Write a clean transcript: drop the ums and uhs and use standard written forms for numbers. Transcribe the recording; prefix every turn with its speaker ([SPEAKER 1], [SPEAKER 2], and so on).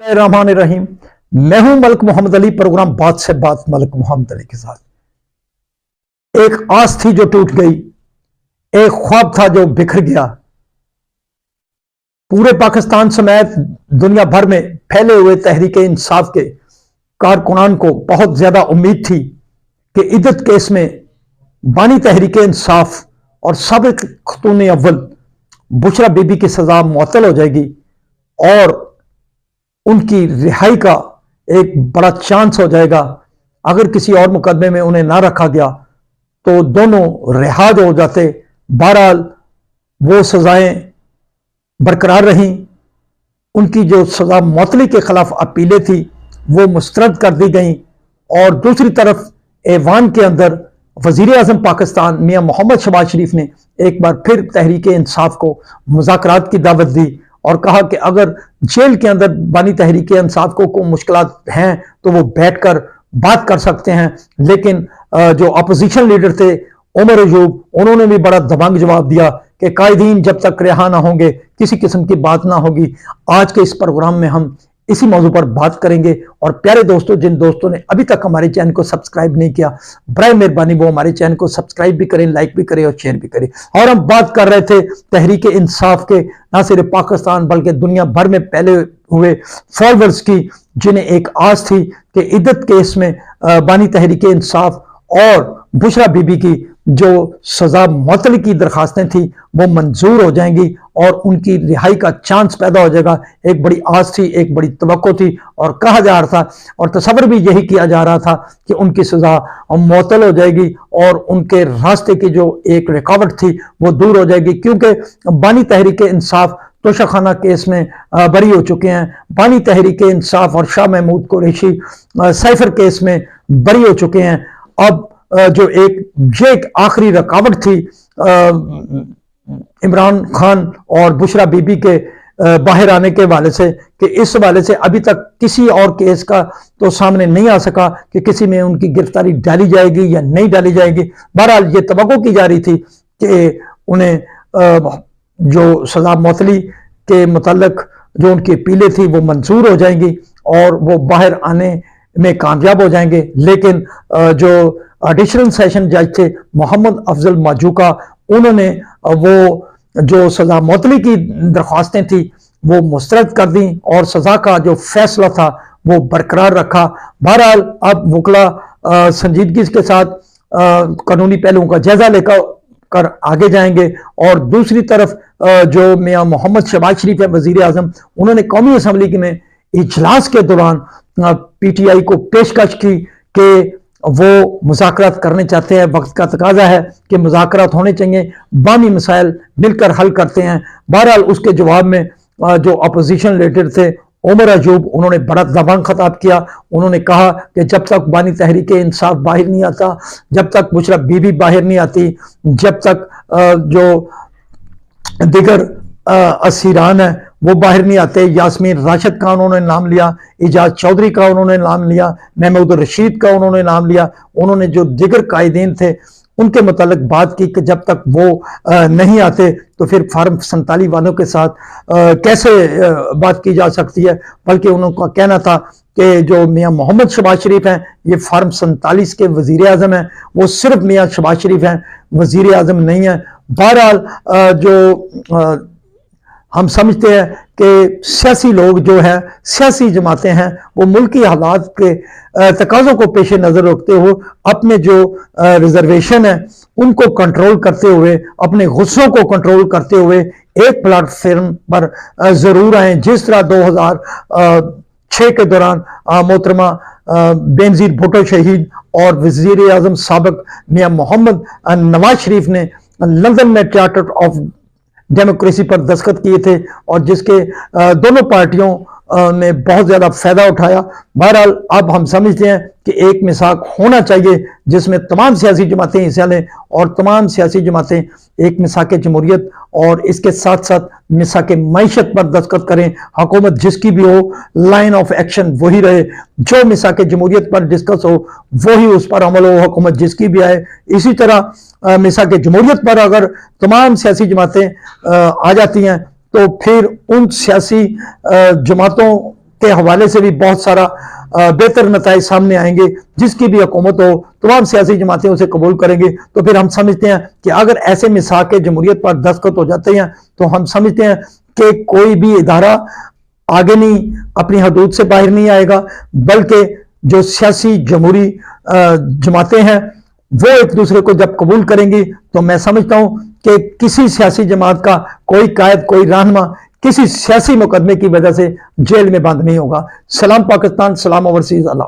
[SPEAKER 1] रहमान रहीम। मैं हूं मलिक मोहम्मद अली। प्रोग्राम बात से बात मलिक मोहम्मद अली के साथ। एक आस थी जो टूट गई, एक ख्वाब था जो बिखर गया। पूरे पाकिस्तान समेत दुनिया भर में फैले हुए तहरीक इंसाफ के कारकुनान को बहुत ज्यादा उम्मीद थी कि इद्दत केस में बानी तहरीक इंसाफ और साबिक खतून अव्वल बुशरा बीबी की सजा मुअत्तल हो जाएगी और उनकी रिहाई का एक बड़ा चांस हो जाएगा। अगर किसी और मुकदमे में उन्हें ना रखा गया तो दोनों रिहाज हो जाते। बहरहाल वो सजाएं बरकरार रहीं। उनकी जो सजा मुअत्तली के खिलाफ अपीलें थी वो मुस्तरद कर दी गई और दूसरी तरफ ऐवान के अंदर वजीर आजम पाकिस्तान मियां मोहम्मद शहबाज शरीफ ने एक बार फिर तहरीक इंसाफ को मुज़ाकरात की दावत दी और कहा कि अगर जेल के अंदर बानी तहरीक इंसाफ को मुश्किलात हैं तो वो बैठकर बात कर सकते हैं। लेकिन जो अपोजिशन लीडर थे उमर अयूब, उन्होंने भी बड़ा दबंग जवाब दिया कि कायदीन जब तक रिहा ना होंगे किसी किस्म की बात ना होगी। आज के इस प्रोग्राम में हम इसी मौजू पर बात करेंगे। और प्यारे दोस्तों, जिन दोस्तों ने अभी तक हमारे चैनल को सब्सक्राइब नहीं किया, बराए मेहरबानी वो हमारे चैनल को सब्सक्राइब भी करें, लाइक भी करें और शेयर भी करें। और हम बात कर रहे थे तहरीक इंसाफ के ना सिर्फ पाकिस्तान बल्कि दुनिया भर में फैले हुए फॉलोअर्स की, जिन्हें एक आस थी कि इद्दत केस में बानी तहरीक इंसाफ और बुशरा बीबी की जो सजा मुअत्तली की दरखास्तें थी वो मंजूर हो जाएंगी और उनकी रिहाई का चांस पैदा हो जाएगा। एक बड़ी आस थी, एक बड़ी तवक्को थी और कहा जा रहा था और तसव्वुर भी यही किया जा रहा था कि उनकी सजा मुअत्तल हो जाएगी और उनके रास्ते की जो एक रुकावट थी वो दूर हो जाएगी। क्योंकि बानी तहरीक इंसाफ तोशाखाना केस में बरी हो चुके हैं, बानी तहरीक इंसाफ और शाह महमूद कुरैशी साइफर केस में बरी हो चुके हैं। अब जो एक आखिरी रुकावट थी इमरान खान और बुशरा बीबी के बाहर आने के हवाले से, कि इस हवाले से अभी तक किसी और केस का तो सामने नहीं आ सका कि किसी में उनकी गिरफ्तारी डाली जाएगी या नहीं डाली जाएगी। बहरहाल ये तवक्को की जा रही थी कि उन्हें जो सजा मुअत्तली के मुताल्लिक जो उनकी अपीलें थी वो मंजूर हो जाएंगी और वो बाहर आने में कामयाब हो जाएंगे। लेकिन जो एडिशनल सेशन जज थे मोहम्मद अफजल माजूका, उन्होंने वो जो सजा मुअत्तली की दरख्वास्तें थी वो मुस्तरद कर दी और सजा का जो फैसला था वो बरकरार रखा। बहरहाल अब वकला संजीदगी के साथ कानूनी पहलुओं का जायजा लेकर आगे जाएंगे। और दूसरी तरफ जो मियां मोहम्मद शहबाज शरीफ है वजीर आजम, उन्होंने कौमी असम्बली में इजलास के दौरान पीटीआई को पेशकश की कि वो मुज़ाकरात करने चाहते हैं। वक्त का तकाजा है कि मुज़ाकरात होने चाहिए, बानी मसाइल मिलकर हल करते हैं। बहरहाल उसके जवाब में जो अपोजिशन लीडर थे उमर अयूब, उन्होंने बड़ा दबंग खिताब किया। उन्होंने कहा कि जब तक बानी तहरीक इंसाफ बाहर नहीं आता, जब तक बुशरा बीबी बाहर नहीं आती, जब तक जो दिगर असीरान है वो बाहर नहीं आते, यास्मीन राशिद का उन्होंने नाम लिया, इजाज चौधरी का उन्होंने नाम लिया, महमूद रशीद का उन्होंने नाम लिया, उन्होंने जो दिगर कायदीन थे उनके मुतालिक बात की कि जब तक वो नहीं आते तो फिर फार्म 47 वालों के साथ कैसे बात की जा सकती है। बल्कि उनका कहना था कि जो मियां मोहम्मद शहबाज शरीफ हैं ये फार्म 47 के वजीर आजम हैं, वो सिर्फ मियां शहबाज शरीफ हैं, वजीर आजम नहीं है। बहरहाल जो हम समझते हैं कि सियासी लोग जो है, सियासी जमातें हैं, वो मुल्की हालात के तकाज़ों को पेश नज़र रखते हुए अपने जो रिजर्वेशन है उनको कंट्रोल करते हुए, अपने गुस्सों को कंट्रोल करते हुए एक प्लेटफॉर्म पर ज़रूर आए। जिस तरह 2006 के दौरान मोहतरमा बेनज़ीर भुट्टो शहीद और वज़ीर आज़म साबिक मियां मोहम्मद नवाज शरीफ ने लंदन में चार्टर ऑफ डेमोक्रेसी पर दस्तखत किए थे और जिसके दोनों पार्टियों ने बहुत ज्यादा फायदा उठाया। बहरहाल अब हम समझते हैं कि एक मिसाक होना चाहिए जिसमें तमाम सियासी जमातें हिस्सा लें और तमाम सियासी जमातें एक मिसाक जमहूरियत और इसके साथ साथ मिसाक मईशत पर दस्तखत करें। हुकूमत जिसकी भी हो, लाइन ऑफ एक्शन वही रहे, जो मिसाक जमहूरियत पर डिस्कस हो वही उस पर अमल हो, हुकूमत जिसकी भी आए। इसी तरह मिसाक जमहूरियत पर अगर तमाम सियासी जमातें आ जाती हैं तो फिर उन सियासी जमातों के हवाले से भी बहुत सारा बेहतर नताइज सामने आएंगे। जिसकी भी हुकूमत हो तमाम सियासी जमातें उसे कबूल करेंगे। तो फिर हम समझते हैं कि अगर ऐसे मिसाक जमहूरियत पर दस्तखत हो जाते हैं तो हम समझते हैं कि कोई भी इदारा आगे नहीं, अपनी हदूद से बाहर नहीं आएगा, बल्कि जो सियासी जमहूरी जमातें हैं वो एक दूसरे को जब कबूल करेंगी तो मैं समझता हूं कि किसी सियासी जमात का कोई कायद, कोई रहनुमा किसी सियासी मुकदमे की वजह से जेल में बंद नहीं होगा। सलाम पाकिस्तान, सलाम ओवरसीज, अल्लाह।